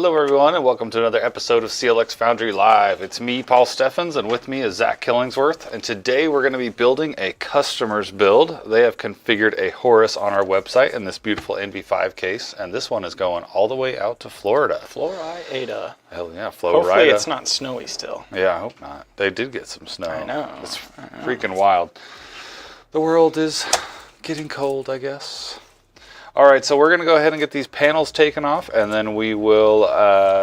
Hello everyone and welcome to another episode of CLX Foundry Live. It's me, Paul Steffens, and with me is Zach Killingsworth, and today we're going to be building a customer's build. They have configured a Horus on our website in this beautiful NV5 case, and this one is going all the way out to Florida. Florida. Hell yeah, Florida. Hopefully it's not snowy still. Yeah, I hope not. They did get some snow. I know. It's freaking wild. The world is getting cold, I guess. Alright, so we're going to go ahead and get these panels taken off, and then we will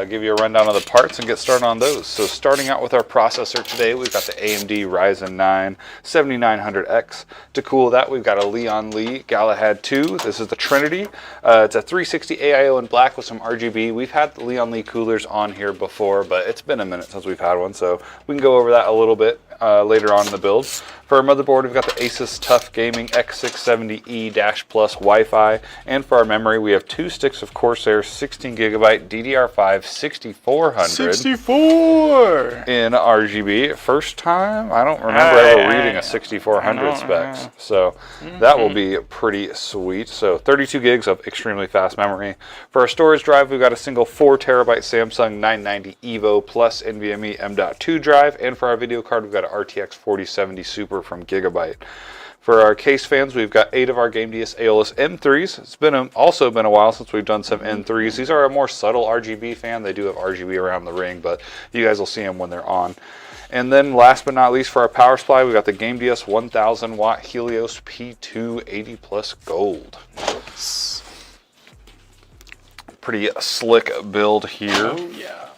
give you a rundown of the parts and get started on those. So starting out with our processor today, we've got the AMD Ryzen 9 7900X. To cool that, we've got a Leon Lee Galahad 2. This is the Trinity. It's a 360 AIO in black with some RGB. We've had the Leon Lee coolers on here before, but it's been a minute since we've had one, so we can go over that a little bit later on in the build. For our motherboard, we've got the Asus TUF Gaming X670E-Plus Wi-Fi, and for our memory, we have two sticks of Corsair 16GB DDR5 6400 64 in RGB. First time, I don't remember ever reading a 6400 specs, so that will be pretty sweet. So 32 gigs of extremely fast memory. For our storage drive, we've got a single 4TB Samsung 990 EVO plus NVMe M.2 drive, and for our video card, we've got an RTX 4070 Super from Gigabyte. For our case fans, we've got 8 of our GameDS Aeolus M3s. It's also been a while since we've done some N3s. These are a more subtle RGB fan. They do have RGB around the ring, but you guys will see them when they're on. And then last but not least, for our power supply, we've got the GameDS 1000 watt Helios P2 80 Plus Gold. Pretty slick build here. Oh yeah.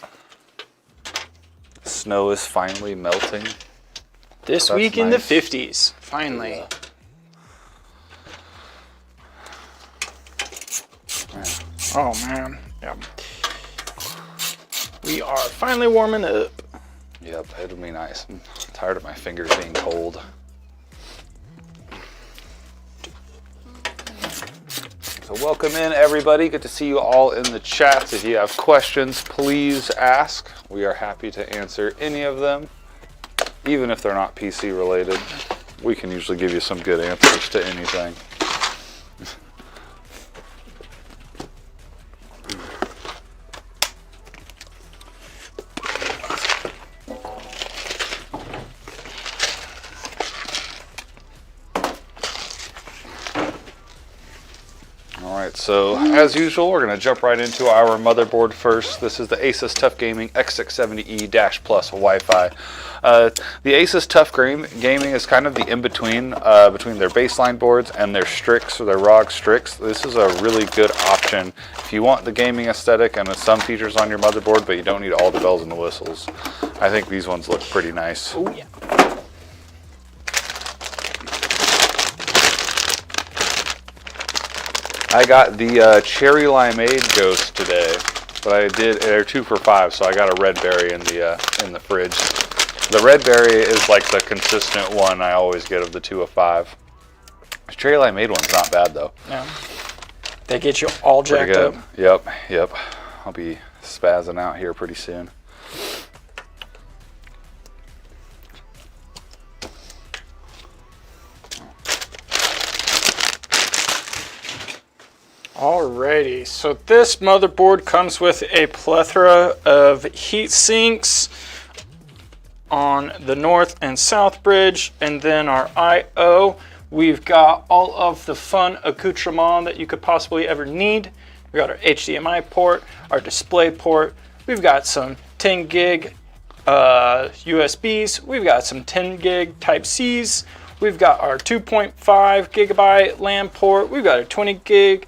Snow is finally melting. This week in the 50s, finally. Yeah. Oh man, yeah. We are finally warming up. Yep, it'll be nice. I'm tired of my fingers being cold. So welcome in everybody. Good to see you all in the chat. If you have questions, please ask. We are happy to answer any of them. Even if they're not PC related, we can usually give you some good answers to anything. Alright, so as usual, we're going to jump right into our motherboard first. This is the Asus TUF Gaming X670E-Plus Wi-Fi. The Asus TUF Gaming is kind of the in-between between their baseline boards and their Strix or their ROG Strix. This is a really good option if you want the gaming aesthetic and some features on your motherboard, but you don't need all the bells and the whistles. I think these ones look pretty nice. Oh yeah. I got the Cherry Limeade Ghost today, but they're 2 for $5, so I got a red berry in the fridge. The red berry is like the consistent one I always get of the 2 of 5. The Cherry Limeade one's not bad though. Yeah. They get you all jacked up. Yep. I'll be spazzing out here pretty soon. Alrighty, so this motherboard comes with a plethora of heat sinks on the north and south bridge, and then our I/O. We've got all of the fun accoutrement that you could possibly ever need. We've got our HDMI port, our display port. We've got some 10 gig USBs. We've got some 10 gig Type-Cs. We've got our 2.5 gigabyte LAN port. We've got a 20 gig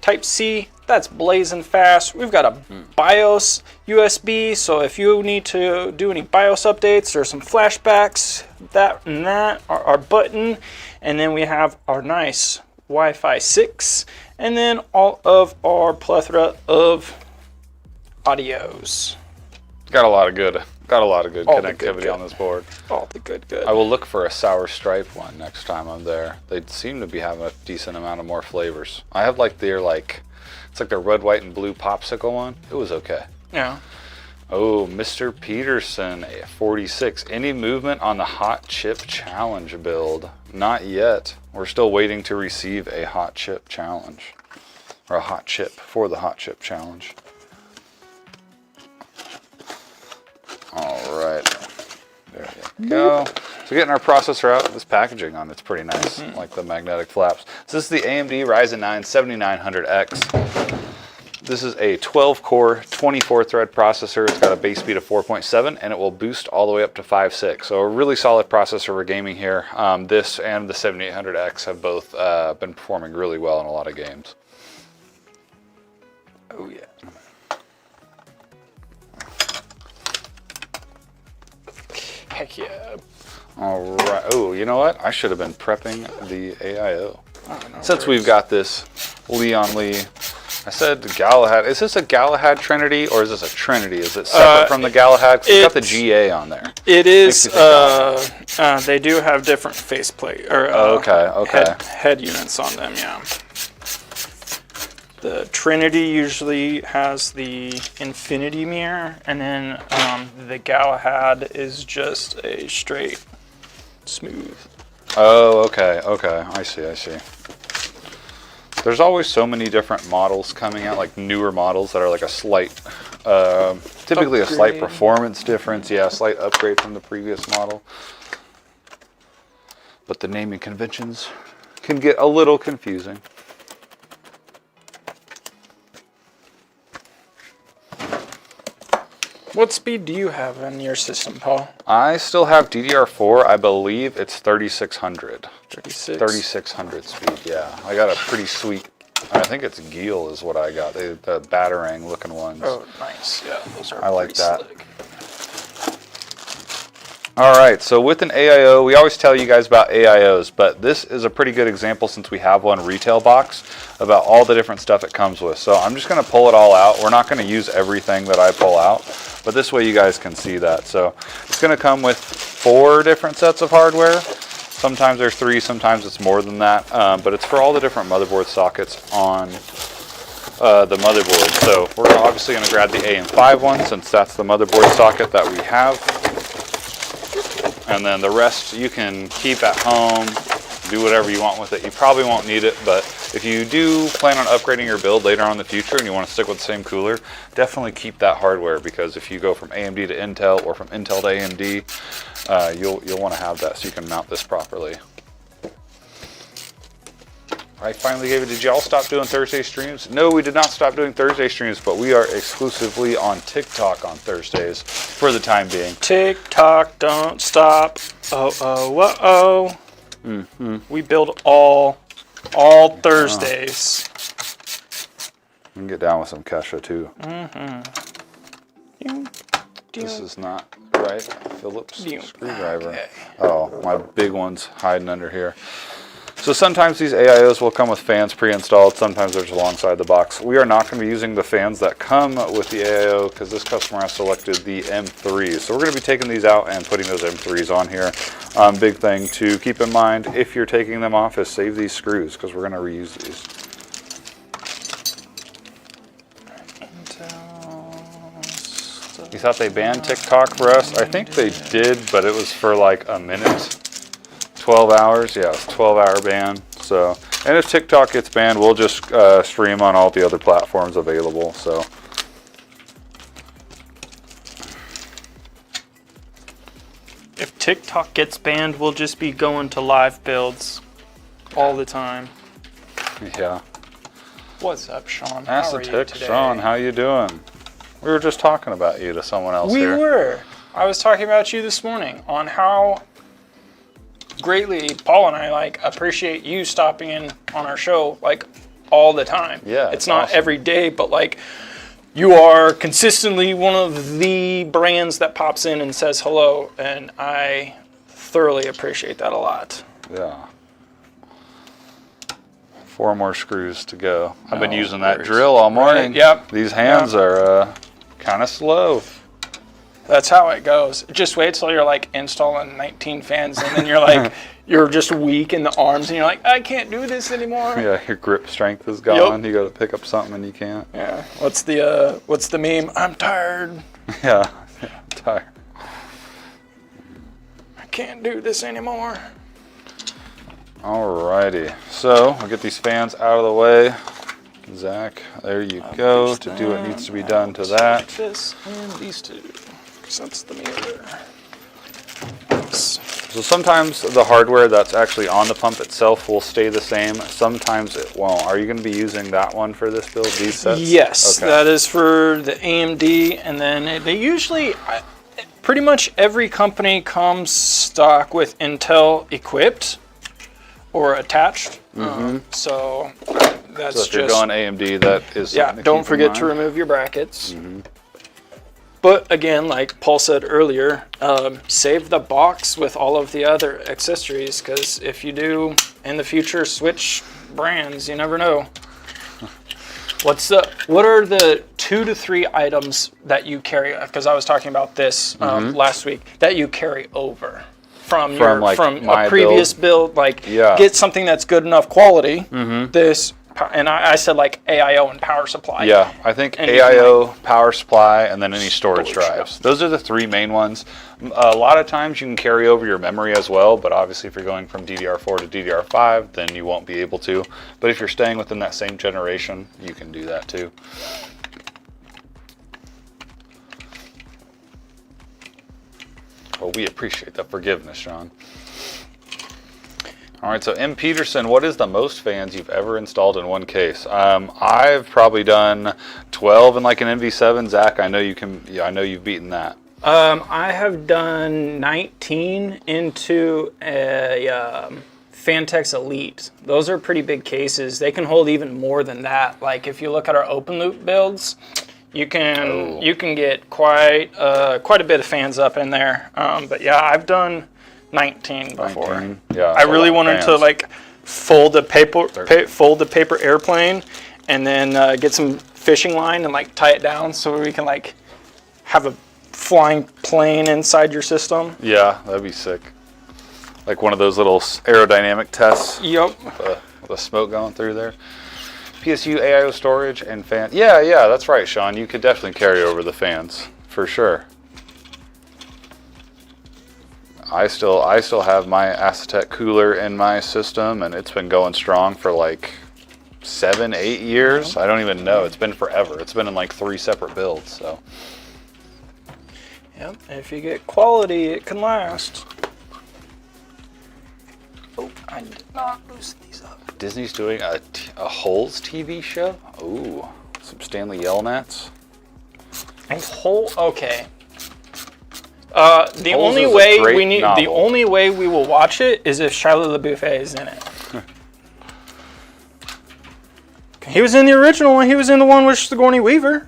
Type-C, that's blazing fast. We've got a BIOS USB, so if you need to do any BIOS updates or some flashbacks, that and that are our button. And then we have our nice Wi-Fi 6, and then all of our plethora of audios. Got a lot of good connectivity on this board. All the good. I will look for a sour stripe one next time I'm there. They seem to be having a decent amount of more flavors. I have it's like their red, white, and blue popsicle one. It was okay. Yeah. Oh, Mr. Peterson, 46. Any movement on the Hot Chip Challenge build? Not yet. We're still waiting to receive a Hot Chip Challenge. Or a Hot Chip for the Hot Chip Challenge. There you go. So getting our processor out, this packaging on it's pretty nice, like the magnetic flaps. So this is the AMD Ryzen 9 7900X. This is a 12-core, 24-thread processor. It's got a base speed of 4.7, and it will boost all the way up to 5.6. So a really solid processor for gaming here. This and the 7800X have both been performing really well in a lot of games. Oh yeah. Heck yeah. All right. Oh, you know what? I should have been prepping the AIO. Oh, no Since worries. we've got this Leon Lee, I said Galahad. Is this a Galahad Trinity or is this a Trinity? Is it separate from the Galahad? 'Cause it's got the GA on there. It is. Makes me think They do have different faceplate or okay. head units on them. Yeah. The Trinity usually has the infinity mirror, and then the Galahad is just a straight, smooth. Oh, okay. I see. There's always so many different models coming out, like newer models that are like a slight, typically a slight Upgrade. performance difference. Yeah, a slight upgrade from the previous model. But the naming conventions can get a little confusing. What speed do you have in your system, Paul? I still have DDR4. I believe it's 3600. 36. 3600 speed, yeah. I got a pretty sweet, I think it's Geel is what I got, the Batarang looking ones. Oh, nice. Yeah, those are I like pretty that. slick. All right, so with an AIO, we always tell you guys about AIOs, but this is a pretty good example since we have one retail box about all the different stuff it comes with. So I'm just gonna pull it all out. We're not gonna use everything that I pull out, but this way you guys can see that. So it's gonna come with 4 different sets of hardware. Sometimes there's 3, sometimes it's more than that, but it's for all the different motherboard sockets on the motherboard. So we're obviously gonna grab the AM5 one since that's the motherboard socket that we have. And then the rest you can keep at home, do whatever you want with it. You probably won't need it, but if you do plan on upgrading your build later on in the future and you want to stick with the same cooler, definitely keep that hardware, because if you go from AMD to Intel or from Intel to AMD, you'll want to have that so you can mount this properly. I finally gave it. Did y'all stop doing Thursday streams? No, we did not stop doing Thursday streams, but we are exclusively on TikTok on Thursdays for the time being. TikTok, don't stop. Oh. Mm-hmm. We build all Thursdays. We can get down with some Kesha too. Mm-hmm. This is not right. Phillips screwdriver. Okay. Oh, my big one's hiding under here. So sometimes these AIOs will come with fans pre-installed. Sometimes they're just alongside the box. We are not going to be using the fans that come with the AIO because this customer has selected the M3s. So we're going to be taking these out and putting those M3s on here. Big thing to keep in mind if you're taking them off is save these screws because we're going to reuse these. You thought they banned TikTok for us? I think they did, but it was for like a minute. 12 hours, yeah, 12-hour ban. So, and if TikTok gets banned, we'll just stream on all the other platforms available. So, If TikTok gets banned, we'll just be going to live builds all the time. yeah. What's up, Sean? How are you Acetic, today? Sean, how you doing? We were just talking about you to someone else We here. were. I was talking about you this morning on how greatly Paul and I appreciate you stopping in on our show all the time. Yeah, it's it's not awesome. every day, but you are consistently one of the brands that pops in and says hello, and I thoroughly appreciate that a lot. Yeah. 4 more screws to go. I've been No using that worries. drill all morning. Right, yep. These hands are kind of slow. That's how it goes. Just wait till you're installing 19 fans, and then you're you're just weak in the arms, and you're like, I can't do this anymore. Yeah, your grip strength is gone. You got to pick up something and you can't. Yeah. What's the meme? I'm tired. Yeah, I'm tired. I can't do this anymore. Alrighty, so we'll get these fans out of the way. Zach, there you go to do what needs to be done to that. This and these two, because that's the mirror. So sometimes the hardware that's actually on the pump itself will stay the same. Sometimes it won't. Are you going to be using that one for this build, these sets? Yes, Okay. that is for the AMD, and then they usually, pretty much every company comes stock with Intel equipped or attached. So that's So if you're going AMD, that is yeah. something to Don't keep in forget to mind. remove your brackets. But again, like Paul said earlier, save the box with all of the other accessories, because if you do in the future switch brands, you never know. What are the 2 to 3 items that you carry? Because I was talking about this last week, that you carry over from my a previous build. Like, get something that's good enough quality. This. And I said like AIO and power supply. Yeah, I think And AIO, power supply, and then any storage drives. Those are the 3 main ones. A lot of times you can carry over your memory as well, but obviously if you're going from DDR4 to DDR5, then you won't be able to. But if you're staying within that same generation, you can do that too. Well, we appreciate the forgiveness, Sean. All right, so M. Peterson, what is the most fans you've ever installed in one case? I've probably done 12 in like an MV7. Zach, I know you can. Yeah, I know you've beaten that. I have done 19 into a Fantex Elite. Those are pretty big cases. They can hold even more than that. Like if you look at our open loop builds, you can get quite a bit of fans up in there. But yeah, I've done 19 before. 19. Yeah, I really wanted to like fold the paper airplane, and then get some fishing line and like tie it down so we can like have a flying plane inside your system. Yeah, that'd be sick. Like one of those little aerodynamic tests. Yep. With the smoke going through there. PSU, AIO storage, and fan. Yeah, that's right, Sean. You could definitely carry over the fans for sure. I still have my Acetec cooler in my system, and it's been going strong for like 7, 8 years. I don't even know. It's been forever. It's been in like 3 separate builds. So. Yep. If you get quality, it can last. Oh, I did not loosen these up. Disney's doing a Holes TV show. Ooh, some Stanley Yelnats. Okay. The only way we will watch it is if Shia LaBeouf is in it. He was in the original one. He was in the one with Sigourney Weaver.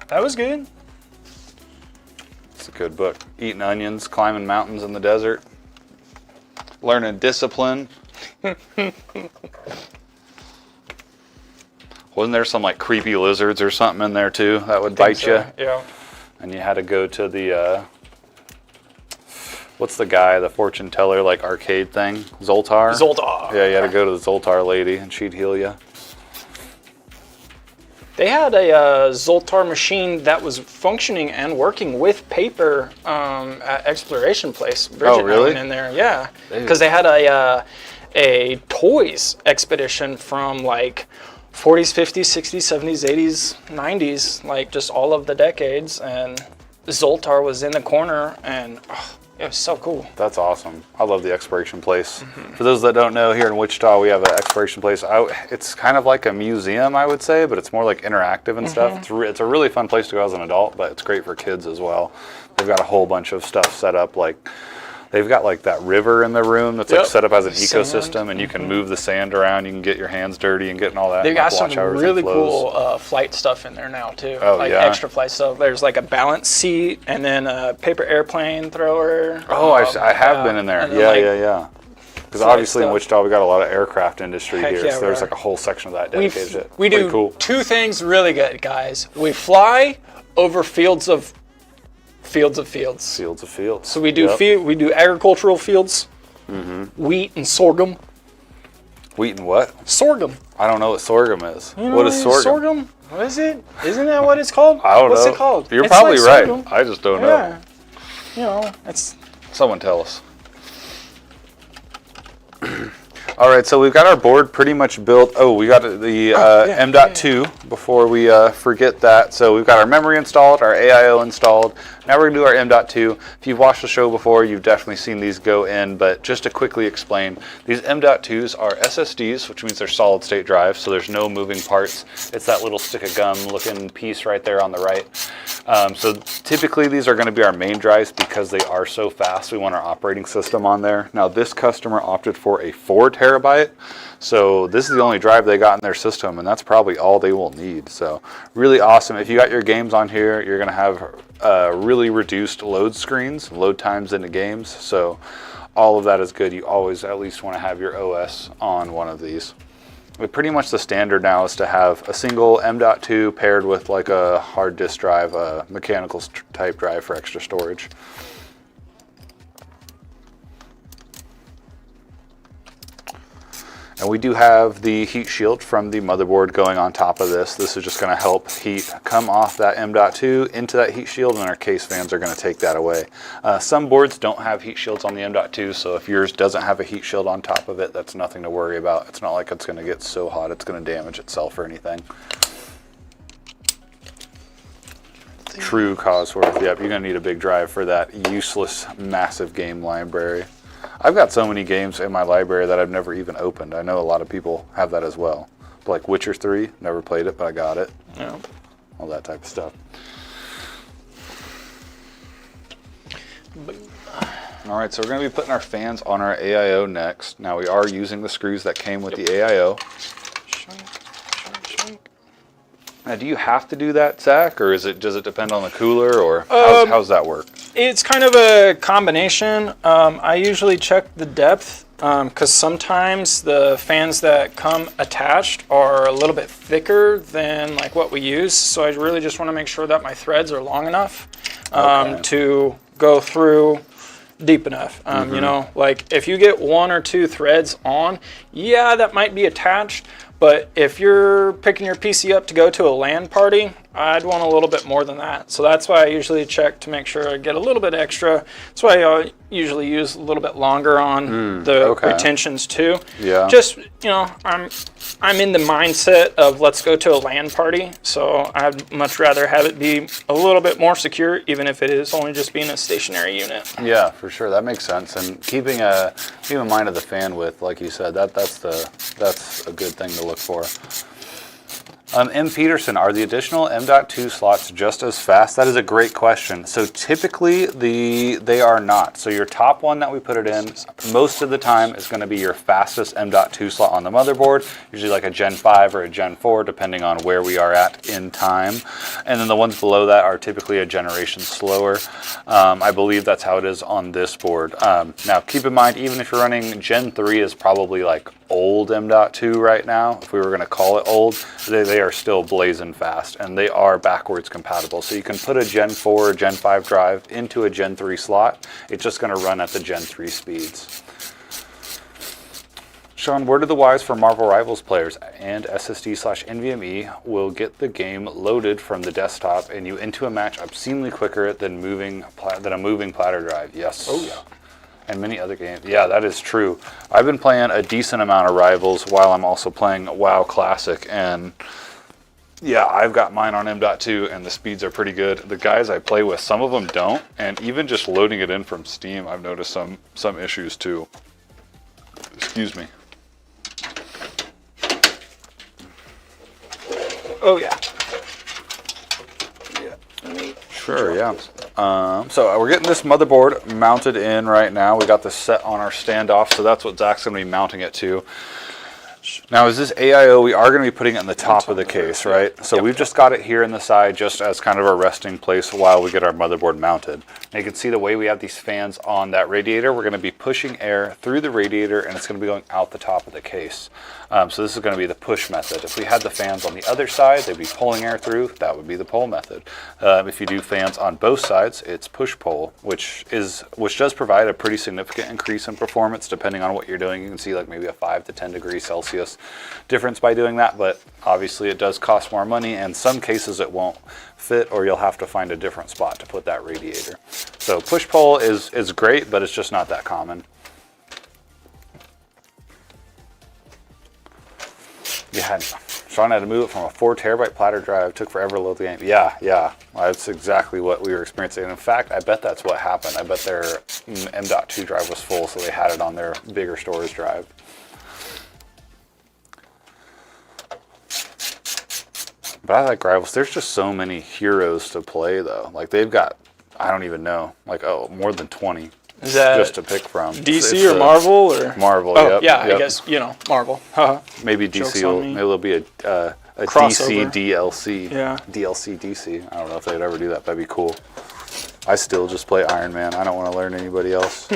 That was good. It's a good book. Eating onions, climbing mountains in the desert, learning discipline. Wasn't there some like creepy lizards or something in there too that would bite you? Yeah. And you had to go to the, what's the guy, the fortune teller, like arcade thing? Zoltar? Zoltar. Yeah, you had to go to the Zoltar lady and she'd heal you. They had a Zoltar machine that was functioning and working with paper at Exploration Place. Bridget really? went in there, yeah. Because they had a toys expedition from like 40s, 50s, 60s, 70s, 80s, 90s, like just all of the decades, and Zoltar was in the corner, and it was so cool. That's awesome. I love the Exploration Place. For those that don't know, here in Wichita we have an Exploration Place. It's kind of like a museum, I would say, but it's more like interactive and stuff. It's a really fun place to go as an adult, but it's great for kids as well. They've got a whole bunch of stuff set up, like they've got like that river in the room that's like set up as an ecosystem, and you can move the sand around. You can get your hands dirty and getting all that. They've got some watch how everything really flows. cool flight stuff in there now too. Oh, like yeah? extra flight stuff. There's like a balance seat and then a paper airplane thrower. Oh, I have been in there. and then, Yeah. Because obviously in stuff. Wichita we got a lot of aircraft industry Heck here, yeah, so there's we're- like a whole section of that dedicated to it. We Pretty do cool. 2 things really good, guys. We fly over fields of fields. Fields of fields. So we do we do agricultural fields, wheat and sorghum. Wheat and what? Sorghum. I don't know what sorghum is. You know What is sorghum? What is it? Isn't that what it's called? I don't know. What's it called? You're It's probably like right. sorghum. I just don't know. Yeah. You know, it's Someone tell us. All right, so we've got our board pretty much built. Oh, we got the M.2 before we forget that. So we've got our memory installed, our AIO installed. Now we're going to do our M.2. If you've watched the show before, you've definitely seen these go in, but just to quickly explain, these M.2s are SSDs, which means they're solid state drives, so there's no moving parts. It's that little stick of gum looking piece right there on the right. So typically these are going to be our main drives because they are so fast. We want our operating system on there. Now this customer opted for a 4 terabyte. So this is the only drive they got in their system, and that's probably all they will need. So really awesome. If you got your games on here, you're going to have really reduced load screens, load times into games. So all of that is good. You always at least want to have your OS on one of these. But pretty much the standard now is to have a single M.2 paired with like a hard disk drive, a mechanical type drive for extra storage. And we do have the heat shield from the motherboard going on top of this. This is just going to help heat come off that M.2 into that heat shield, and our case fans are going to take that away. Some boards don't have heat shields on the M.2, so if yours doesn't have a heat shield on top of it, that's nothing to worry about. It's not like it's going to get so hot it's going to damage itself or anything. True Cosworth. Yep, you're going to need a big drive for that useless, massive game library. I've got so many games in my library that I've never even opened. I know a lot of people have that as well. Like Witcher 3, never played it, but I got it. Yeah. All that type of stuff. All right, so we're going to be putting our fans on our AIO next. Now we are using the screws that came with the AIO. Now, do you have to do that, Zach, or does it depend on the cooler, or how's that work? It's kind of a combination. I usually check the depth because sometimes the fans that come attached are a little bit thicker than like what we use. So I really just want to make sure that my threads are long enough to go through deep enough. You know, like if you get 1 or 2 threads on, yeah, that might be attached. But if you're picking your PC up to go to a LAN party, I'd want a little bit more than that. So that's why I usually check to make sure I get a little bit extra. That's why I usually use a little bit longer on the retentions too. Yeah. Just, you know, I'm in the mindset of let's go to a LAN party. So I'd much rather have it be a little bit more secure, even if it is only just being a stationary unit. Yeah, for sure. That makes sense. And keeping in mind of the fan width, like you said, that's a good thing to look for. M. Peterson, are the additional M.2 slots just as fast? That is a great question. So typically they are not. So your top one that we put it in, most of the time is going to be your fastest M.2 slot on the motherboard, usually like a Gen 5 or a Gen 4, depending on where we are at in time. And then the ones below that are typically a generation slower. I believe that's how it is on this board. Now keep in mind, even if you're running Gen 3 is probably like old M.2 right now, if we were going to call it old, they are still blazing fast, and they are backwards compatible. So you can put a Gen 4 or Gen 5 drive into a Gen 3 slot. It's just going to run at the Gen 3 speeds. Sean, word of the wise for Marvel Rivals players and SSD/NVMe will get the game loaded from the desktop and you into a match obscenely quicker than a moving platter drive. Yes. Oh yeah. And many other games. Yeah, that is true. I've been playing a decent amount of Rivals while I'm also playing WoW Classic, and yeah, I've got mine on M.2 and the speeds are pretty good. The guys I play with, some of them don't, and even just loading it in from Steam, I've noticed some issues too. Excuse me. Oh yeah. Sure, yeah. So we're getting this motherboard mounted in right now. We got this set on our standoff, so that's what Zach's going to be mounting it to. Now, is this AIO, we are going to be putting it in the top of the case, right? So we've just got it here in the side just as kind of a resting place while we get our motherboard mounted. And you can see the way we have these fans on that radiator, we're going to be pushing air through the radiator and it's going to be going out the top of the case. So this is going to be the push method. If we had the fans on the other side, they'd be pulling air through. That would be the pull method. If you do fans on both sides, it's push-pull, which does provide a pretty significant increase in performance depending on what you're doing. You can see like maybe a 5 to 10 degrees Celsius difference by doing that, but obviously it does cost more money, and some cases it won't fit, or you'll have to find a different spot to put that radiator. So push-pull is great, but it's just not that common. Yeah, Sean had to move it from a 4 terabyte platter drive. Took forever to load the game. Yeah. That's exactly what we were experiencing. And in fact, I bet that's what happened. I bet their M.2 drive was full, so they had it on their bigger storage drive. But I like Rivals. There's just so many heroes to play, though. Like, they've got, I don't even know, like, more than 20 Is that just to pick from. DC or Marvel? Or Marvel, oh, yep. I guess, Marvel. Maybe Joke's DC on will, me. maybe there'll be a Crossover. DC DLC. Yeah. DLC DC. I don't know if they'd ever do that. That'd be cool. I still just play Iron Man. I don't want to learn anybody else.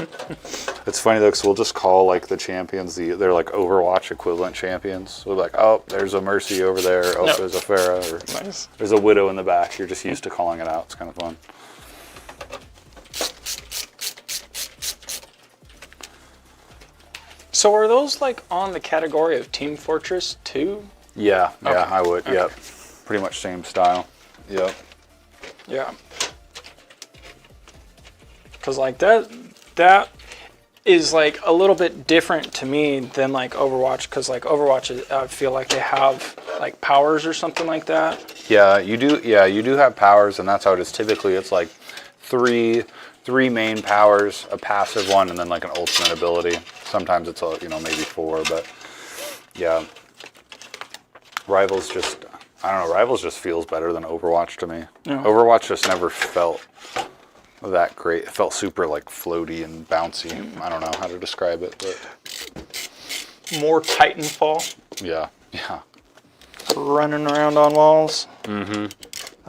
It's funny though, because we'll just call like the champions, they're like Overwatch equivalent champions. We'll be like, oh, there's a Mercy over there. Oh, Yep. there's a Pharah. Or Nice. there's a Widow in the back. You're just used to calling it out. It's kind of fun. So are those like on the category of Team Fortress 2? Yeah, Okay. I would. Okay. Yep. Pretty much same style. Yep. Yeah. Because like that is like a little bit different to me than like Overwatch. Because like Overwatch, I feel like they have like powers or something like that. Yeah, you do. Yeah, you do have powers, and that's how it is. Typically, it's like three main powers, a passive one, and then like an ultimate ability. Sometimes it's maybe 4, but yeah. Rivals just, I don't know. Rivals just feels better than Overwatch to me. Yeah. Overwatch just never felt that great. It felt super like floaty and bouncy. I don't know how to describe it, but More Titanfall, yeah. running around on walls. Mm-hmm.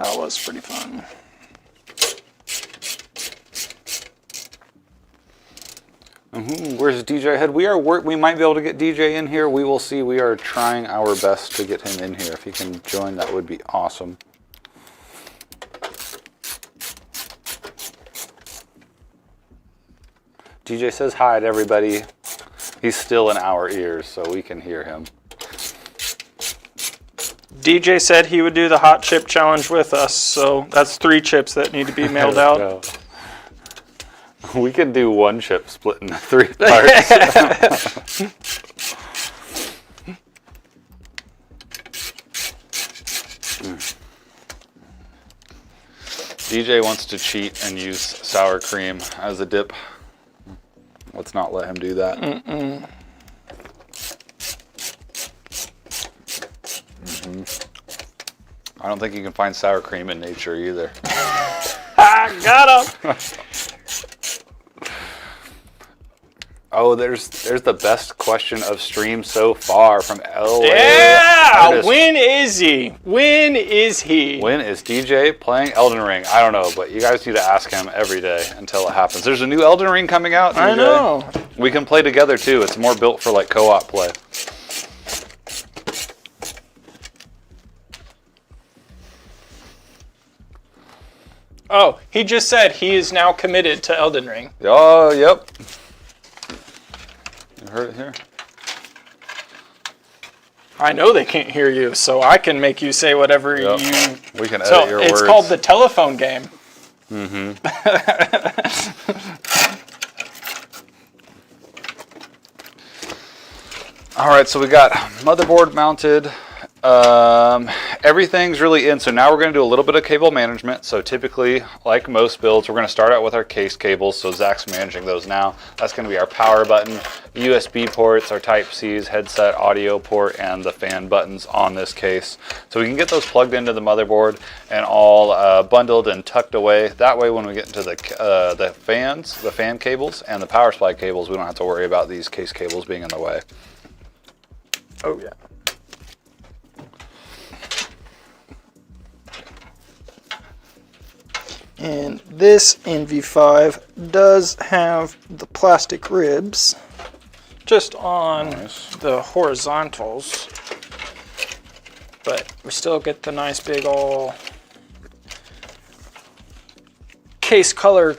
That was pretty fun. Where's DJ Head? We might be able to get DJ in here. We will see. We are trying our best to get him in here. If he can join, that would be awesome. DJ says hi to everybody. He's still in our ears, so we can hear him. DJ said he would do the hot chip challenge with us, so that's 3 chips that need to be mailed out. Go. We can do 1 chip split into 3 parts. DJ wants to cheat and use sour cream as a dip. Let's not let him do that. I don't think you can find sour cream in nature either. I got him! Oh, there's the best question of stream so far from LA. Yeah! Artist. When is he? When is he? When is DJ playing Elden Ring? I don't know, but you guys need to ask him every day until it happens. There's a new Elden Ring coming out, DJ. I know. We can play together too. It's more built for like co-op play. Oh, he just said he is now committed to Elden Ring. Oh, yep. You heard it here. I know they can't hear you, so I can make you say whatever Yep. you... We can edit So your it's words. called the telephone game. All right, so we got motherboard mounted. Everything's really in. So now we're going to do a little bit of cable management. So typically, like most builds, we're going to start out with our case cables. So Zach's managing those now. That's going to be our power button, USB ports, our Type-Cs, headset, audio port, and the fan buttons on this case. So we can get those plugged into the motherboard and all bundled and tucked away. That way, when we get into the fan cables, and the power supply cables, we don't have to worry about these case cables being in the way. Oh, yeah. And this NV5 does have the plastic ribs just on the horizontals, but we still get the nice big ol' case color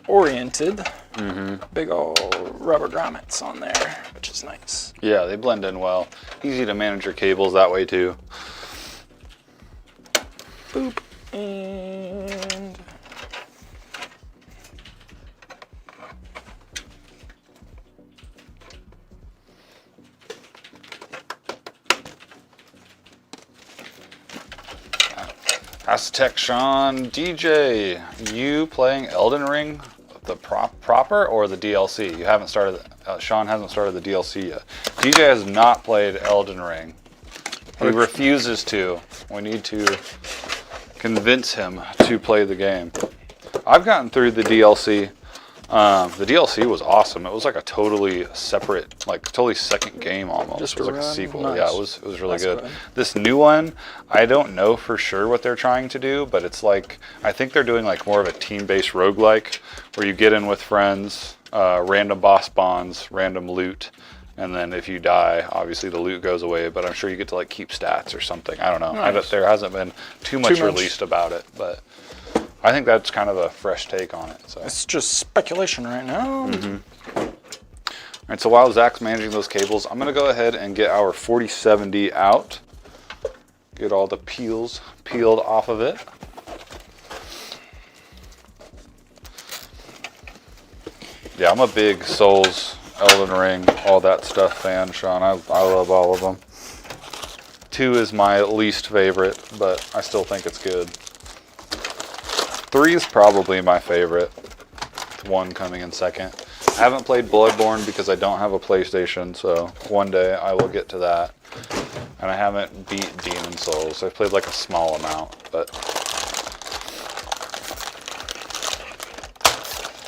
oriented, big ol' rubber grommets on there, which is nice. Yeah, they blend in well. Easy to manage your cables that way too. Boop. And Aztec Sean, DJ, you playing Elden Ring, the proper or the DLC? You haven't started. Sean hasn't started the DLC yet. DJ has not played Elden Ring. He refuses to. We need to convince him to play the game. I've gotten through the DLC. The DLC was awesome. It was like a totally separate, like totally second game almost. Just it was a like a run? sequel. Nice. Yeah, it was really good. Good. This new one, I don't know for sure what they're trying to do, but it's like, I think they're doing like more of a team-based roguelike where you get in with friends, random boss spawns, random loot, and then if you die, obviously the loot goes away, but I'm sure you get to like keep stats or something. I don't know. Nice. There hasn't been too much released about it, but I think that's kind of a fresh take on it. So It's just speculation right now. all right, so while Zach's managing those cables, I'm going to go ahead and get our 4070 out. Get all the peels peeled off of it. Yeah, I'm a big Souls, Elden Ring, all that stuff fan, Sean. I love all of them. 2 is my least favorite, but I still think it's good. 3 is probably my favorite, with 1 coming in second. I haven't played Bloodborne because I don't have a PlayStation, so one day I will get to that. And I haven't beat Demon Souls. I've played like a small amount, but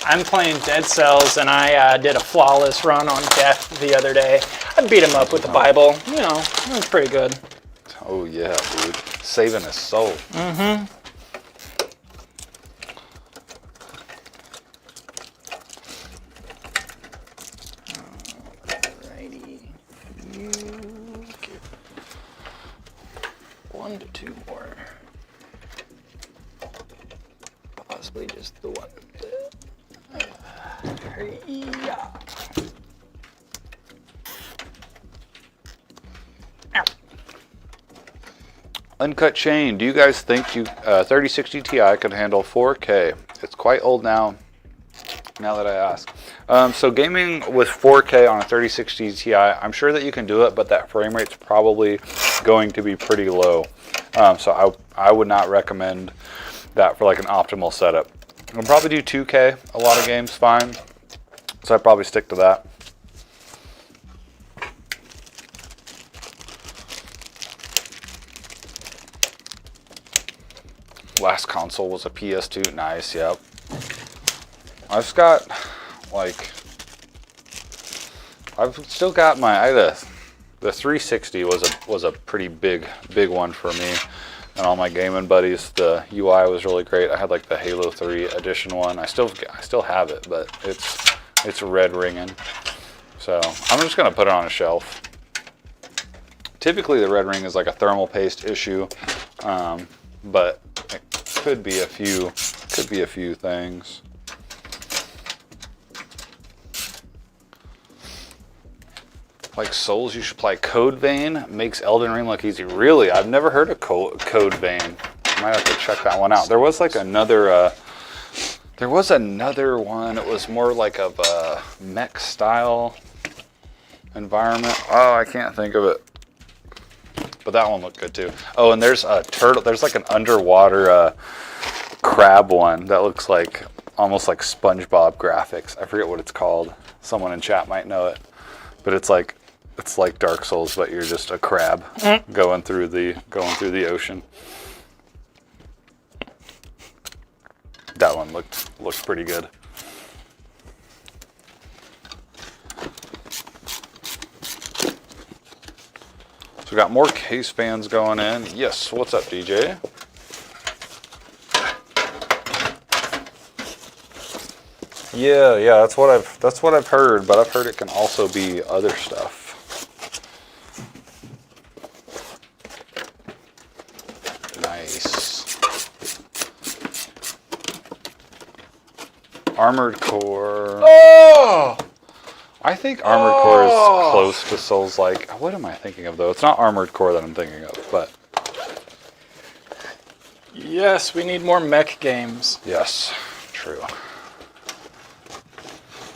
I'm playing Dead Cells, and I did a flawless run on Death the other day. I beat him up with the Bible. You know, it was pretty good. oh yeah, dude. Saving his soul. Mm-hmm. Alrighty. You get 1 to 2 more. Possibly just the one. Yeah. Ow. Uncut Chain, do you guys think 3060 Ti could handle 4K? It's quite old now that I ask. So gaming with 4K on a 3060 Ti, I'm sure that you can do it, but that frame rate's probably going to be pretty low. So I would not recommend that for like an optimal setup. I'll probably do 2K, a lot of games fine. So I'd probably stick to that. Last console was a PS2. Nice, yep. I've still got the 360 was a pretty big one for me and all my gaming buddies. The UI was really great. I had like the Halo 3 edition one. I still have it, but it's red ringing. So I'm just gonna put it on a shelf. Typically the red ring is like a thermal paste issue, but it could be a few things. Like Souls, you should play Code Vein. Makes Elden Ring look easy. Really, I've never heard of Code Vein. Might have to check that one out. There was like another. There was another one. It was more like of a mech style environment. Oh, I can't think of it. But that one looked good too. Oh, and there's a turtle. There's like an underwater crab one that looks like almost like SpongeBob graphics. I forget what it's called. Someone in chat might know it. But it's like Dark Souls, but you're just a crab going through the ocean. That one looked pretty good. So we got more case fans going in. Yes, what's up, DJ? Yeah, that's what I've heard, but I've heard it can also be other stuff. Nice. Armored Core. Oh! I think Armored Core is close to Souls-like. What am I thinking of though? It's not Armored Core that I'm thinking of, but Yes, we need more mech games. yes, true.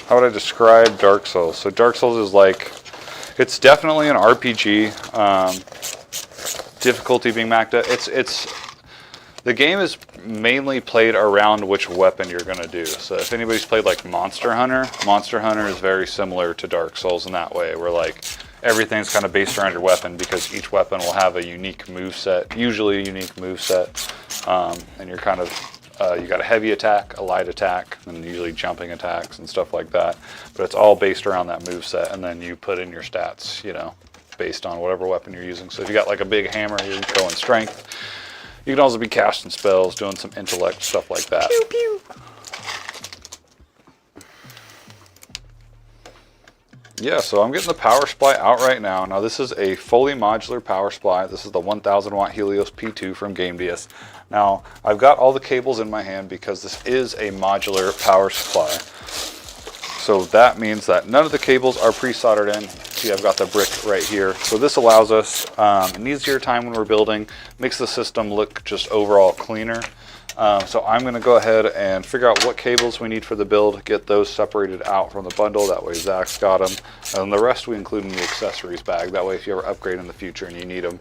How would I describe Dark Souls? So Dark Souls is like, it's definitely an RPG. Difficulty being maxed out. The game is mainly played around which weapon you're going to do. So if anybody's played like Monster Hunter is very similar to Dark Souls in that way, where like everything's kind of based around your weapon because each weapon will have a unique move set, usually a unique move set, and you're kind of you got a heavy attack, a light attack, and usually jumping attacks and stuff like that. But it's all based around that move set, and then you put in your stats, you know, based on whatever weapon you're using. So if you got like a big hammer, you're going strength. You can also be casting spells, doing some intellect, stuff like that. Pew, pew. Yeah, so I'm getting the power supply out right now. Now this is a fully modular power supply. This is the 1000 watt Helios P2 from GameDS. Now I've got all the cables in my hand because this is a modular power supply. So that means that none of the cables are pre-soldered in. See, I've got the brick right here. So this allows us an easier time when we're building, makes the system look just overall cleaner. So I'm going to go ahead and figure out what cables we need for the build, get those separated out from the bundle. That way Zach's got them. And the rest we include in the accessories bag. That way if you ever upgrade in the future and you need them,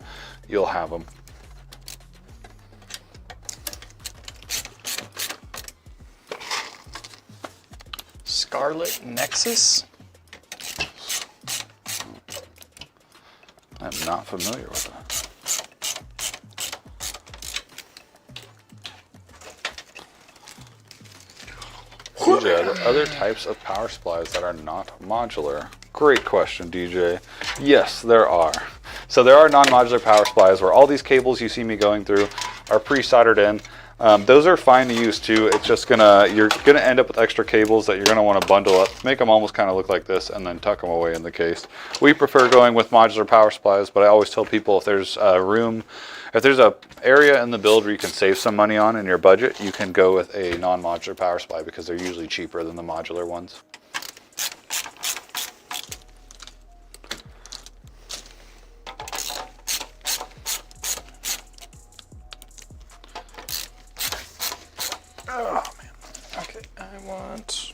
you'll have them. Scarlet Nexus. I'm not familiar with that. DJ, are there other types of power supplies that are not modular? Great question, DJ. Yes, there are. So there are non-modular power supplies where all these cables you see me going through are pre-soldered in. Those are fine to use too. It's just you're gonna end up with extra cables that you're gonna want to bundle up, make them almost kind of look like this, and then tuck them away in the case. We prefer going with modular power supplies, but I always tell people if there's room, if there's a area in the build where you can save some money on in your budget, you can go with a non-modular power supply because they're usually cheaper than the modular ones. Oh man. Okay, I want.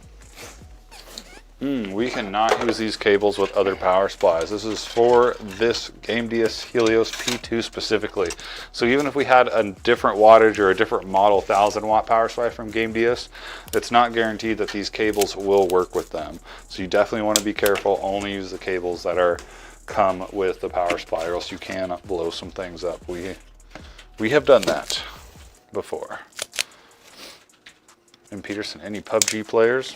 We cannot use these cables with other power supplies. This is for this GameDS Helios P2 specifically. So even if we had a different wattage or a different model 1000 watt power supply from GameDS, it's not guaranteed that these cables will work with them. So you definitely want to be careful. Only use the cables that come with the power supply, or else you can blow some things up. We have done that before. And Peterson, any PUBG players?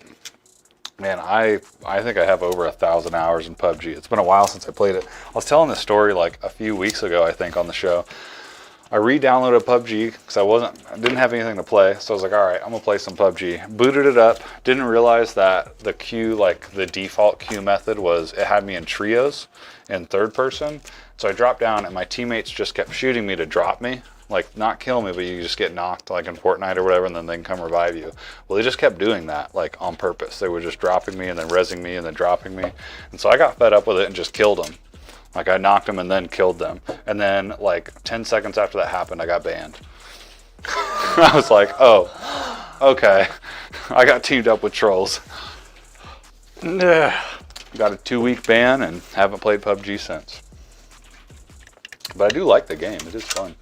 Man, I think I have over 1,000 hours in PUBG. It's been a while since I played it. I was telling this story like a few weeks ago, I think, on the show. I re-downloaded PUBG because I didn't have anything to play. So I was like, all right, I'm gonna play some PUBG. Booted it up. Didn't realize that the queue, like the default queue method, was it had me in trios in third person. So I dropped down and my teammates just kept shooting me to drop me. Like, not kill me, but you just get knocked, like in Fortnite or whatever, and then they can come revive you. Well, they just kept doing that, like, on purpose. They were just dropping me and then rezzing me and then dropping me. And so I got fed up with it and just killed them. Like, I knocked them and then killed them. And then, like, 10 seconds after that happened, I got banned. I was like, oh, okay. I got teamed up with trolls. Got a 2-week ban and haven't played PUBG since. But I do like the game. It is fun.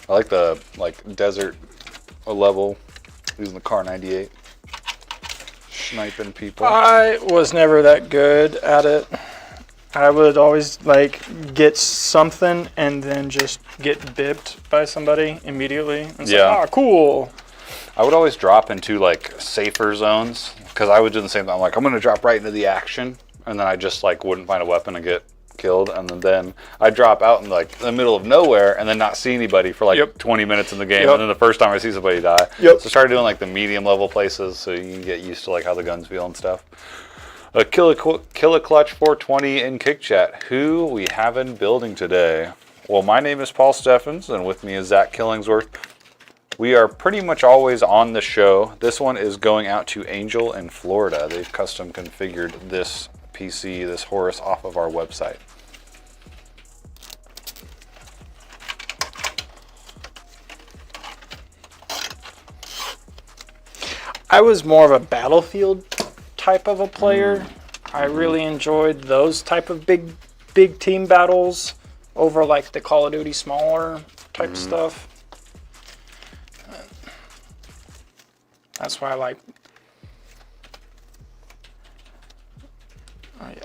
I like the desert level, using the Car 98, sniping people. I was never that good at it. I would always get something and then just get bipped by somebody immediately. And it's like, cool. I would always drop into safer zones because I would do the same thing. I'm like, I'm gonna drop right into the action, and then I just wouldn't find a weapon and get killed, and then I drop out in the middle of nowhere and then not see anybody for 20 minutes in the game, and then the first time I see somebody die. So I started doing the medium level places so you can get used to how the guns feel and stuff. Kill a Clutch 420 in Kick Chat. Who we have in building today? Well, my name is Paul Steffens, and with me is Zach Killingsworth. We are pretty much always on the show. This one is going out to Angel in Florida. They've custom configured this PC, this Horus, off of our website. I was more of a Battlefield type of a player. I really enjoyed those type of big team battles over the Call of Duty smaller type stuff. That's why I like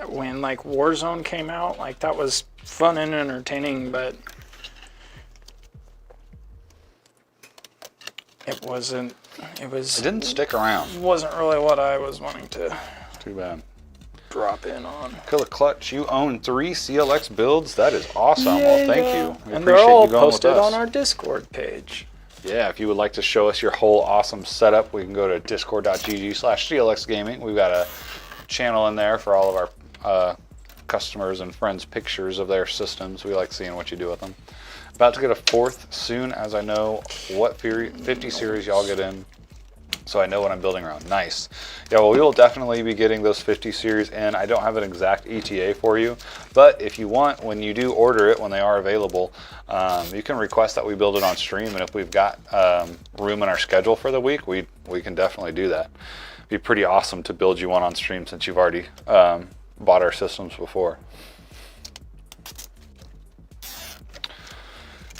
when like Warzone came out, like that was fun and entertaining, but it wasn't. It didn't stick around. Wasn't really what I was wanting to Too bad. drop in on. Killer Clutch, you own 3 CLX builds. That is awesome. Yeah, Well, thank you. We and they're appreciate all you going with posted us. on our Discord page. Yeah, if you would like to show us your whole awesome setup, we can go to discord.gg/CLX Gaming. We've got a channel in there for all of our customers and friends' pictures of their systems. We like seeing what you do with them. About to get a 4th soon, as I know what 50 series y'all get in, so I know what I'm building around. Nice. Yeah, well, we will definitely be getting those 50 series in. I don't have an exact ETA for you, but if you want, when you do order it, when they are available, you can request that we build it on stream, and if we've got room in our schedule for the week, we can definitely do that. It'd be pretty awesome to build you one on stream since you've already bought our systems before.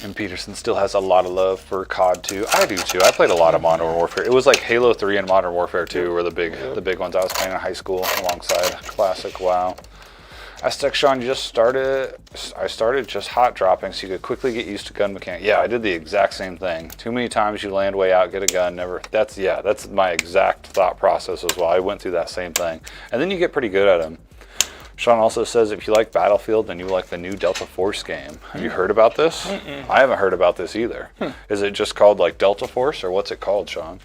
And Peterson still has a lot of love for COD 2. I do too. I played a lot of Modern Warfare. It was like Halo 3 and Modern Warfare 2 were the big ones I was playing in high school alongside classic WoW. Aztec Sean, I started just hot dropping so you could quickly get used to gun mechanics. Yeah, I did the exact same thing. Too many times you land way out, get a gun, never. That's my exact thought process as well. I went through that same thing. And then you get pretty good at them. Sean also says if you like Battlefield, then you like the new Delta Force game. Have you heard about this? I haven't heard about this either. Is it just called like Delta Force, or what's it called, Sean?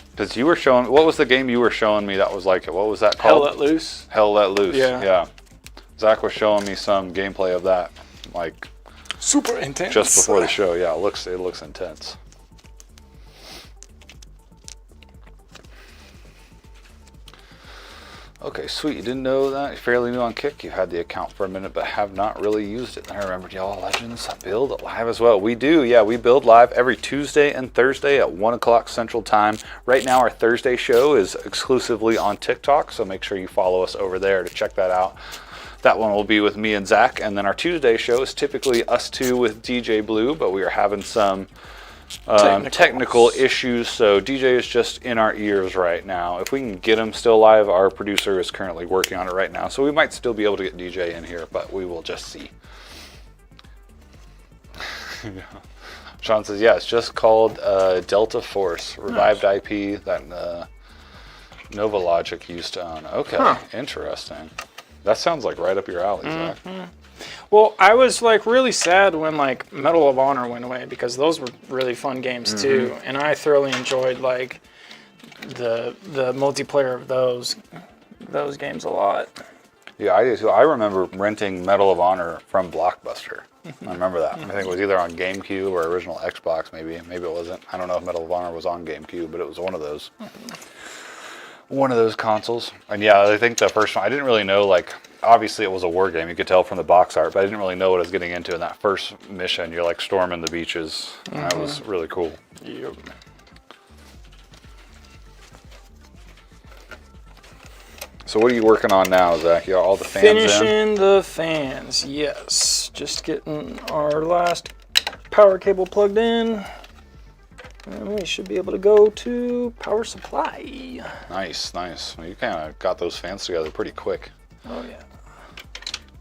Because you were showing, what was the game you were showing me that was like it? What was that called? Hell Let Loose. Hell Let Loose. Yeah. Zach was showing me some gameplay of that, like Super intense. just before the show. Yeah, it looks intense. Okay, sweet. You didn't know that? You're fairly new on Kick. You had the account for a minute, but have not really used it. And I remembered y'all Legends build live as well. We do, yeah. We build live every Tuesday and Thursday at 1 o'clock Central Time. Right now, our Thursday show is exclusively on TikTok, so make sure you follow us over there to check that out. That one will be with me and Zach. And then our Tuesday show is typically us two with DJ Blue, but we are having some technical issues, so DJ is just in our ears right now. If we can get him still live, our producer is currently working on it right now, so we might still be able to get DJ in here, but we will just see. Sean says, yeah, it's just called Delta Force, revived IP that Nova Logic used to own. Okay, interesting. That sounds like right up your alley, Zach. Well, I was like really sad when like Medal of Honor went away because those were really fun games too, and I thoroughly enjoyed like the multiplayer of those games a lot. Yeah, I do too. I remember renting Medal of Honor from Blockbuster. I remember that. I think it was either on GameCube or original Xbox, maybe. Maybe it wasn't. I don't know if Medal of Honor was on GameCube, but it was one of those. One of those consoles. And yeah, I think the first one, I didn't really know, like, obviously it was a war game. You could tell from the box art, but I didn't really know what I was getting into in that first mission. You're like storming the beaches. That was really cool. Yep. So what are you working on now, Zach? You got all the fans Finishing the fans, yes. Just getting our last power cable plugged in. And we should be able to go to power supply. Nice, nice. Well, you kind of got those fans together pretty quick. Oh yeah.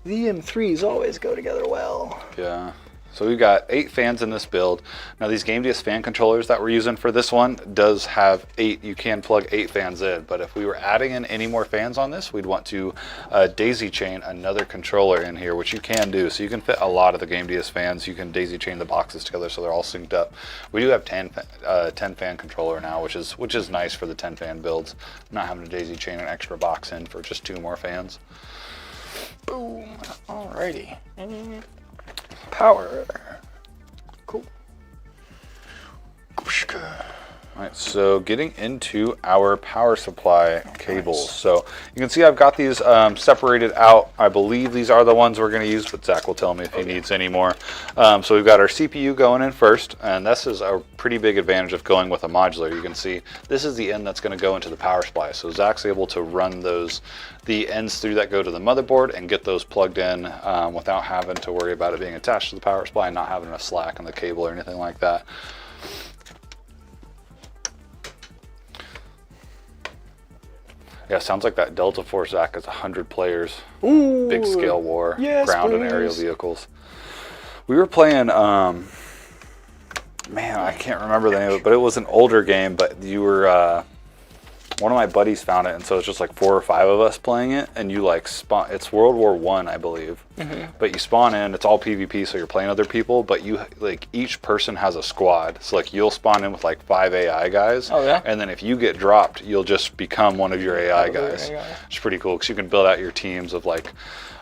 The M3s always go together well. Yeah. So we've got 8 fans in this build. Now these GameDS fan controllers that we're using for this one does have 8, you can plug 8 fans in, but if we were adding in any more fans on this, we'd want to daisy chain another controller in here, which you can do. So you can fit a lot of the GameDS fans. You can daisy chain the boxes together so they're all synced up. We do have 10 fan controller now, which is nice for the 10 fan builds. Not having to daisy chain an extra box in for just 2 more fans. Boom. Alrighty. Power. Cool. All right, so getting into our power supply cables. So you can see I've got these separated out. I believe these are the ones we're going to use, but Zach will tell me if he needs any more. So we've got our CPU going in first, and this is a pretty big advantage of going with a modular. You can see this is the end that's going to go into the power supply. So Zach's able to run the ends through that go to the motherboard and get those plugged in without having to worry about it being attached to the power supply and not having a slack in the cable or anything like that. Yeah, sounds like that Delta Force Zach is 100 players. Ooh. Big scale war. Yes, ground and aerial vehicles. We were playing, man, I can't remember the name of it, but it was an older game, but you were, one of my buddies found it, and so it's just like 4 or 5 of us playing it, and you like spawn, it's World War I believe, but you spawn in, it's all PvP, so you're playing other people, but you, like, each person has a squad, so like you'll spawn in with like 5 AI guys, and then if you get dropped, you'll just become one of your AI guys. It's pretty cool, because you can build out your teams of like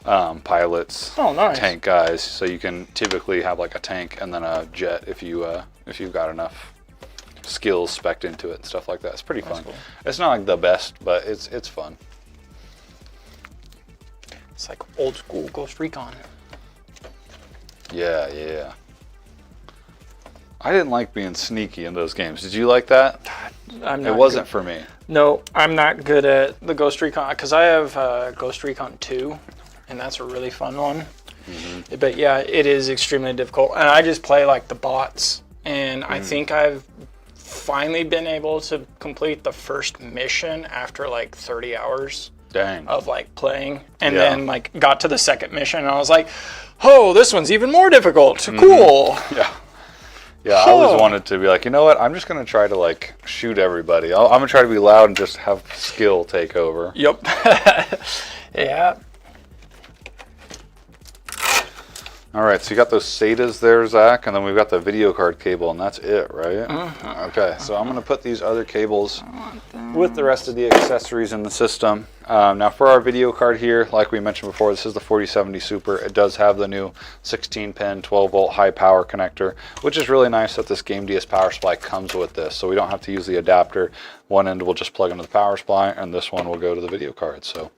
pilots, tank guys, so you can typically have like a tank and then a jet if you've got enough skills spec'd into it and stuff like that. It's pretty fun. Cool. It's not like the best, but it's fun. It's like old school Ghost Recon. Yeah. I didn't like being sneaky in those games. Did you like that? It wasn't for me. No, I'm not good at the Ghost Recon, because I have Ghost Recon 2, and that's a really fun one. But yeah, it is extremely difficult. And I just play like the bots, and I think I've finally been able to complete the first mission after like 30 hours of like playing, and then like got to the second mission and I was like, oh, this one's even more difficult. Cool. I always wanted to be like, you know what, I'm just gonna try to like shoot everybody. I'm gonna try to be loud and just have skill take over. Yep. Yeah. All right, so you got those SATAs there, Zach, and then we've got the video card cable, and that's it, right? Okay, so I'm going to put these other cables with the rest of the accessories in the system. Now, for our video card here, like we mentioned before, this is the 4070 Super. It does have the new 16-pin, 12-volt high power connector, which is really nice that this Game DS power supply comes with this, so we don't have to use the adapter. One end will just plug into the power supply, and this one will go to the video card. So,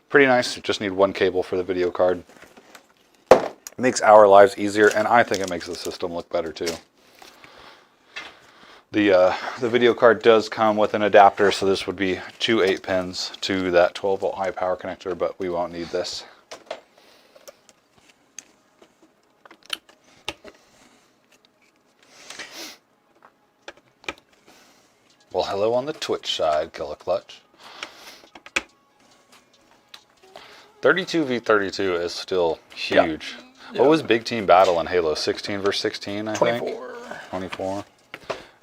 pretty nice. You just need one cable for the video card. Makes our lives easier, and I think it makes the system look better too. The video card does come with an adapter, so this would be 2 8-pins to that 12-volt high power connector, but we won't need this. Well, hello on the Twitch side, Killiclutch. 32v32 is still huge. What was Big Team Battle in Halo? 16 versus 16, I think? 24.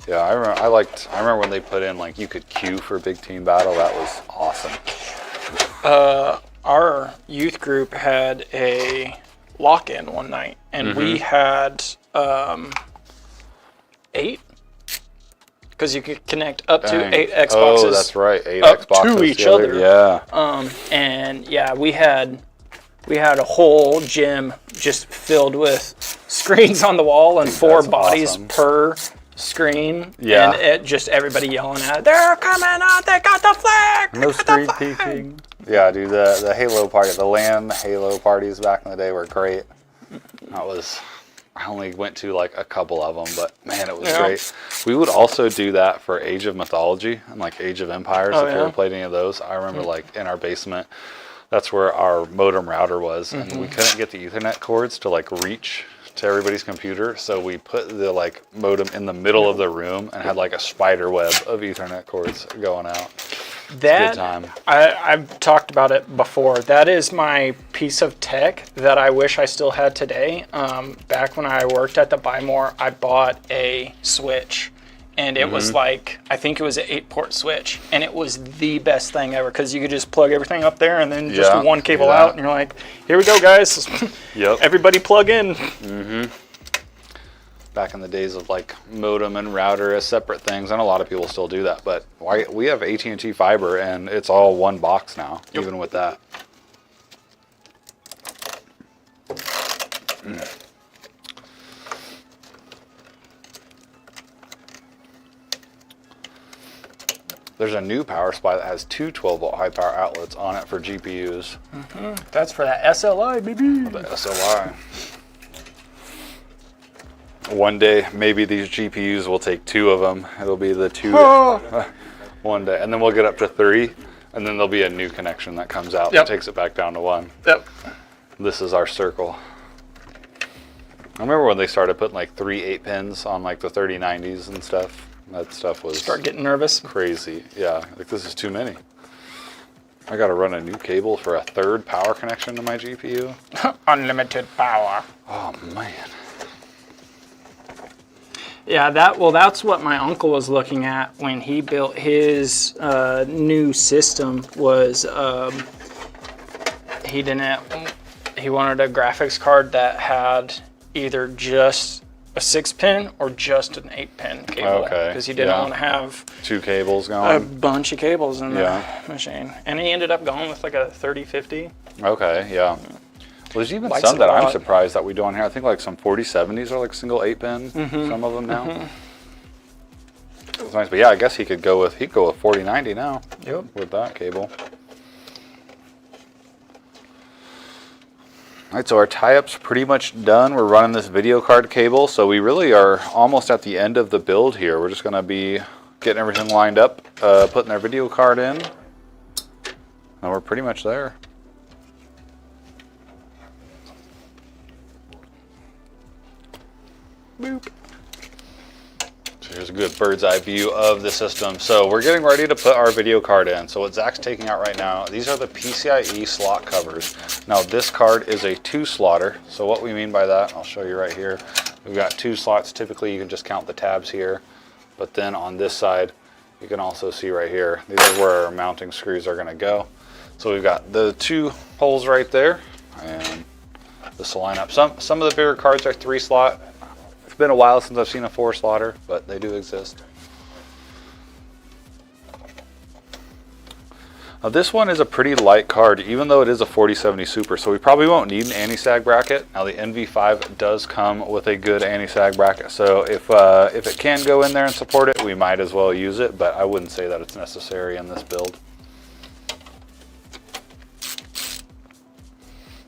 Yeah, I remember when they put in, like, you could queue for Big Team Battle. That was awesome. Our youth group had a lock-in one night, and we had 8. Because you could connect up to 8 Xboxes. Oh, that's right. 8 up Xboxes to each other. Yeah. And yeah, we had a whole gym just filled with screens on the wall and 4 bodies per screen. Yeah. And it just everybody yelling at it, they're coming out, they got the flag! No screen peeking. Yeah, dude, the Halo party, the LAN Halo parties back in the day were great. I only went to like a couple of them, but man, it was great. We would also do that for Age of Mythology and like Age of Empires, if you ever played any of those. I remember like in our basement, that's where our modem router was, and we couldn't get the Ethernet cords to like reach to everybody's computer, so we put the like modem in the middle of the room and had like a spider web of Ethernet cords going out. That, I've talked about it before. That is my piece of tech that I wish I still had today. Back when I worked at the Buy More, I bought a switch. And it was like, I think it was an 8-port switch. And it was the best thing ever, because you could just plug everything up there and then just one cable out. And you're like, here we go, guys. Everybody plug in. Back in the days of like modem and router as separate things, and a lot of people still do that. But we have AT&T fiber, and it's all one box now, even with that. There's a new power supply that has 2 12-volt high power outlets on it for GPUs. That's for that SLI, baby. The SLI. One day, maybe these GPUs will take 2 of them. It'll be the 2 one day, and then we'll get up to 3, and then there'll be a new connection that comes out that takes it back down to 1. This is our circle. I remember when they started putting like 3 8-pins on like the 3090s and stuff. That stuff was... Start getting nervous. Crazy. Yeah, like this is too many. I gotta run a new cable for a third power connection to my GPU. Unlimited power. Oh man. Yeah, that's what my uncle was looking at when he built his new system. Was he wanted a graphics card that had either just a 6-pin or just an 8-pin cable. Okay. Because he didn't want to have 2 cables a going. bunch of cables in the machine. And he ended up going with like a 3050. Okay, yeah. Well, there's even Likes some it that a I'm lot. surprised that we do on here. I think like some 4070s are like single 8-pin. Some of them now. It's nice, but yeah, I guess he'd go with 4090 now. Yep. With that cable. All right, so our tie-up's pretty much done. We're running this video card cable, so we really are almost at the end of the build here. We're just gonna be getting everything lined up, putting our video card in, and we're pretty much there. Boop. So here's a good bird's eye view of the system. So we're getting ready to put our video card in. So what Zach's taking out right now, these are the PCIe slot covers. Now this card is a 2-slotter. So what we mean by that, I'll show you right here. We've got 2 slots. Typically you can just count the tabs here. But then on this side, you can also see right here, these are where our mounting screws are gonna go. So we've got the 2 holes right there, and this will line up. Some of the bigger cards are 3-slot. It's been a while since I've seen a 4-slotter, but they do exist. Now this one is a pretty light card, even though it is a 4070 Super, so we probably won't need an anti-sag bracket. Now the NV5 does come with a good anti-sag bracket, so if it can go in there and support it, we might as well use it, but I wouldn't say that it's necessary in this build.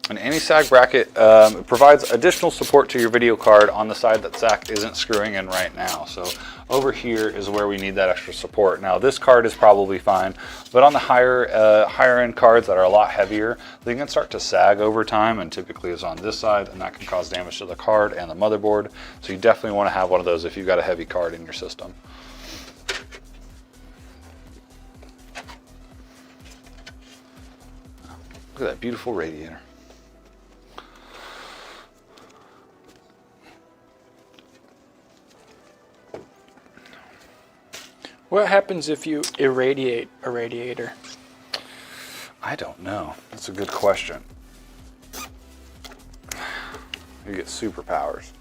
An anti-sag bracket provides additional support to your video card on the side that Zach isn't screwing in right now. So over here is where we need that extra support. Now this card is probably fine, but on the higher end cards that are a lot heavier, they can start to sag over time, and typically is on this side, and that can cause damage to the card and the motherboard. So you definitely want to have one of those if you've got a heavy card in your system. Look at that beautiful radiator. What happens if you irradiate a radiator? I don't know. That's a good question. You get superpowers.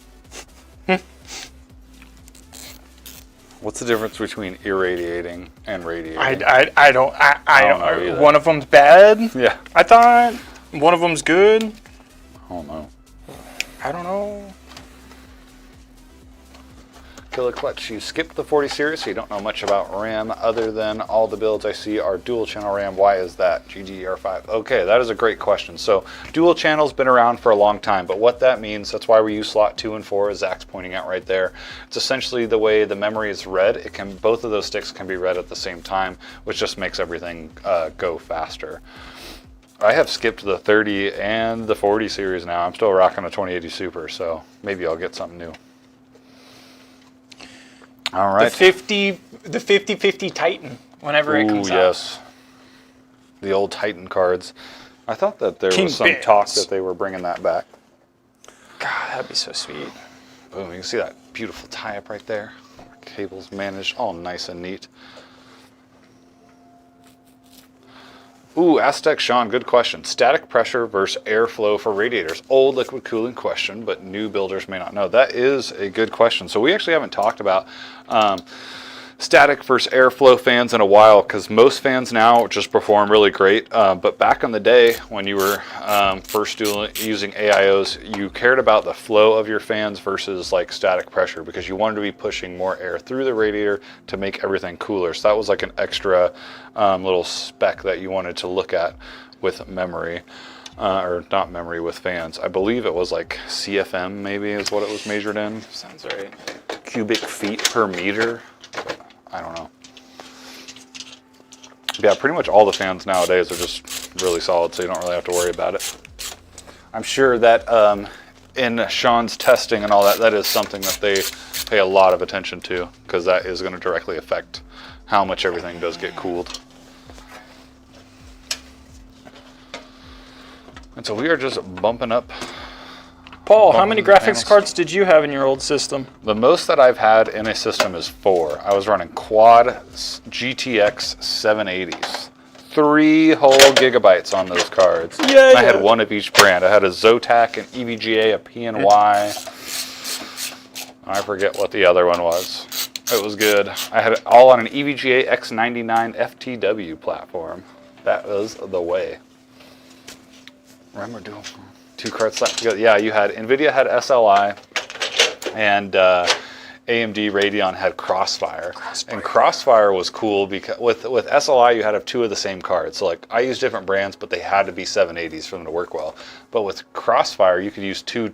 What's the difference between irradiating and radiating? I don't know either. One of them's bad. Yeah. I thought one of them's good. I don't know. I don't know. Killer Clutch, you skipped the 40 series, so you don't know much about RAM other than all the builds I see are dual channel RAM. Why is that? GDDR5. Okay, that is a great question. So dual channel's been around for a long time, but what that means, that's why we use slot 2 and 4, as Zach's pointing out right there. It's essentially the way the memory is read. Both of those sticks can be read at the same time, which just makes everything go faster. I have skipped the 30 and the 40 series now. I'm still rocking a 2080 Super, so maybe I'll get something new. All right. The 5050 Titan, whenever it comes out. Yes. The old Titan cards. I thought that there King was some Bits. talk that they were bringing that back. God, that'd be so sweet. Boom, you can see that beautiful tie-up right there. Cables managed, all nice and neat. Ooh, Aztec Sean, good question. Static pressure versus airflow for radiators. Old liquid cooling question, but new builders may not know. That is a good question. So we actually haven't talked about static versus airflow fans in a while, because most fans now just perform really great. But back in the day when you were first using AIOs, you cared about the flow of your fans versus like static pressure, because you wanted to be pushing more air through the radiator to make everything cooler. So that was like an extra little spec that you wanted to look at with memory. Or not memory, with fans. I believe it was like CFM maybe is what it was measured in. Sounds right. Cubic feet per meter. I don't know. Yeah, pretty much all the fans nowadays are just really solid, so you don't really have to worry about it. I'm sure that in Sean's testing and all that, that is something that they pay a lot of attention to, because that is going to directly affect how much everything does get cooled. And so we are just bumping up. Paul, how many Bumping the graphics panels. cards did you have in your old system? The most that I've had in a system is 4. I was running quad GTX 780s. 3 whole gigabytes on those cards. Yeah, I had one of each brand. I had a Zotac, an EVGA, a PNY. I forget what the other one was. It was good. I had it all on an EVGA X99 FTW platform. That was the way. Remember doing 2 cards slapped together? Yeah, you had NVIDIA had SLI, and AMD Radeon had Crossfire. And Crossfire was cool because with SLI you had to have 2 of the same cards. So like I used different brands, but they had to be 780s for them to work well. But with Crossfire you could use 2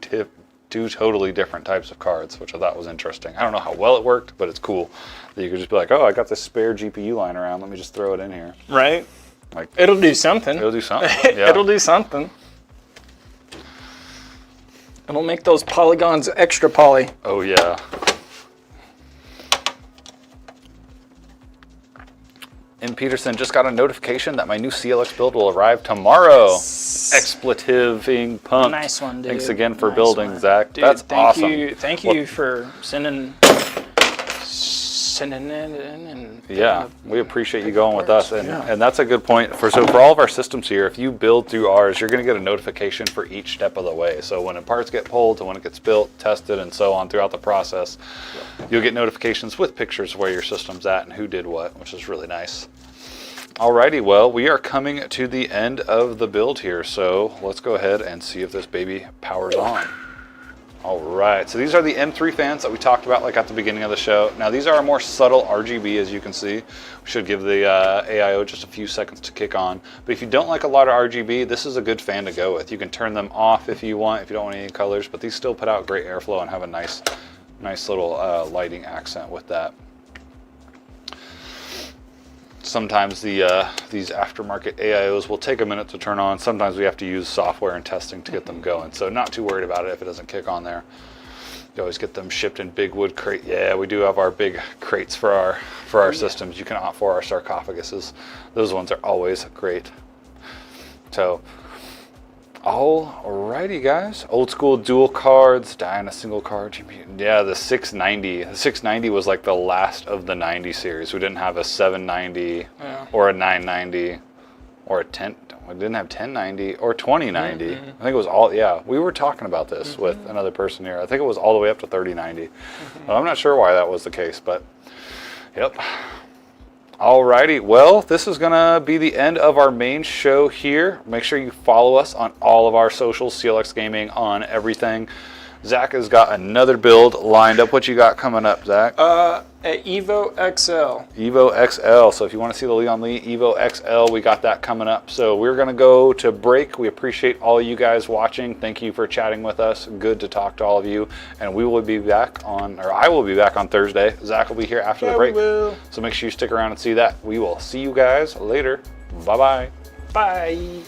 totally different types of cards, which I thought was interesting. I don't know how well it worked, but it's cool that you could just be like, oh, I got this spare GPU lying around. Let me just throw it in here. Right. Like It'll do something. it'll do something. Yeah. It'll do something. It'll make those polygons extra poly. Oh yeah. M. Peterson just got a notification that my new CLX build will arrive tomorrow. Expletiving punk. Nice one, dude. Thanks again for Nice building, one. Zach. Dude, That's awesome. Thank you for sending it in. And Yeah, we appreciate you going with us, and, Yeah. and that's a good point. So for all of our systems here, if you build through ours, you're going to get a notification for each step of the way. So when parts get pulled to when it gets built, tested, and so on throughout the process, you'll get notifications with pictures of where your system's at and who did what, which is really nice. Alrighty, well, we are coming to the end of the build here, so let's go ahead and see if this baby powers on. Alright, so these are the M3 fans that we talked about like at the beginning of the show. Now these are a more subtle RGB, as you can see. We should give the AIO just a few seconds to kick on. But if you don't like a lot of RGB, this is a good fan to go with. You can turn them off if you want, if you don't want any colors, but these still put out great airflow and have a nice little lighting accent with that. Sometimes these aftermarket AIOs will take a minute to turn on. Sometimes we have to use software and testing to get them going. So not too worried about it if it doesn't kick on there. You always get them shipped in big wood crate. Yeah, we do have our big crates for our systems. You can opt for our sarcophaguses. Those ones are always great. So, alrighty guys. Old school dual cards, die on a single card. Yeah, the 690. The 690 was like the last of the 90 series. We didn't have a 790 or a 990 or a 10. We didn't have 1090 or 2090. I think it was all, yeah, we were talking about this with another person here. I think it was all the way up to 3090. Well, I'm not sure why that was the case, but yep. Alrighty, well, this is gonna be the end of our main show here. Make sure you follow us on all of our socials, CLX Gaming on everything. Zach has got another build lined up. What you got coming up, Zach? At Evo XL. Evo XL. So if you want to see the Leon Lee Evo XL, we got that coming up. So we're going to go to break. We appreciate all you guys watching. Thank you for chatting with us. Good to talk to all of you. And we will be back on, or I will be back on Thursday. Zach will be here after the break. We will. So make sure you stick around and see that. We will see you guys later. Bye-bye. Bye.